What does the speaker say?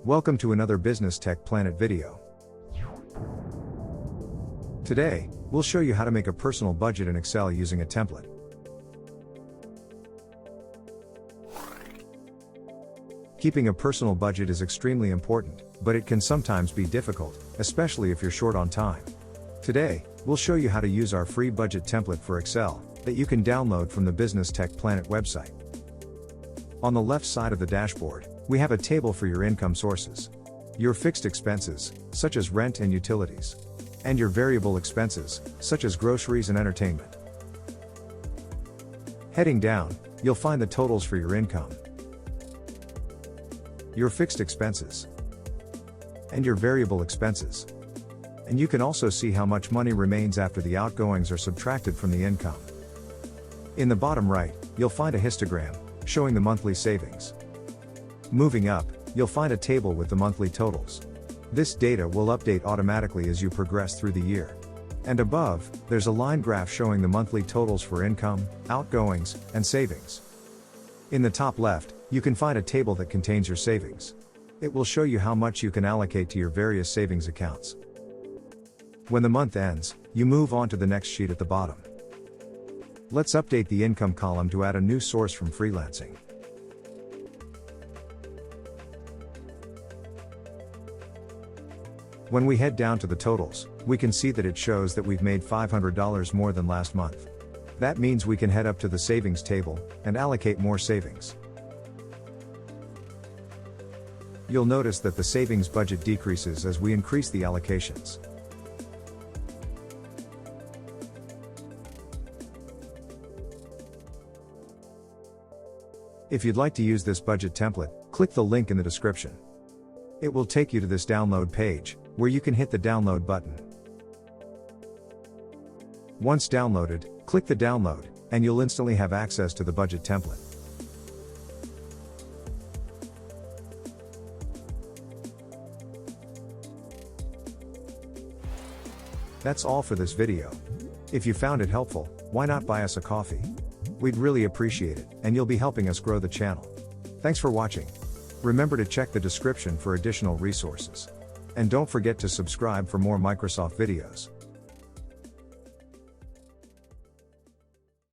Welcome to another Business Tech Planet video. Today, we'll show you how to make a personal budget in Excel using a template. Keeping a personal budget is extremely important, but it can sometimes be difficult, especially if you're short on time. Today, we'll show you how to use our free budget template for Excel that you can download from the Business Tech Planet website. On the left side of the dashboard, we have a table for your income sources, your fixed expenses, such as rent and utilities, and your variable expenses, such as groceries and entertainment. Heading down, you'll find the totals for your income, your fixed expenses, and your variable expenses. And you can also see how much money remains after the outgoings are subtracted from the income. In the bottom right, you'll find a histogram showing the monthly savings. Moving up, you'll find a table with the monthly totals. This data will update automatically as you progress through the year. And above, there's a line graph showing the monthly totals for income, outgoings, and savings. In the top left, you can find a table that contains your savings. It will show you how much you can allocate to your various savings accounts. When the month ends, you move on to the next sheet at the bottom. Let's update the income column to add a new source from freelancing. When we head down to the totals, we can see that it shows that we've made $500 more than last month. That means we can head up to the savings table and allocate more savings. You'll notice that the savings budget decreases as we increase the allocations. If you'd like to use this budget template, click the link in the description. It will take you to this download page, where you can hit the download button. Once downloaded, click the download, and you'll instantly have access to the budget template. That's all for this video. If you found it helpful, why not buy us a coffee? We'd really appreciate it, and you'll be helping us grow the channel. Thanks for watching. Remember to check the description for additional resources. And don't forget to subscribe for more Microsoft videos.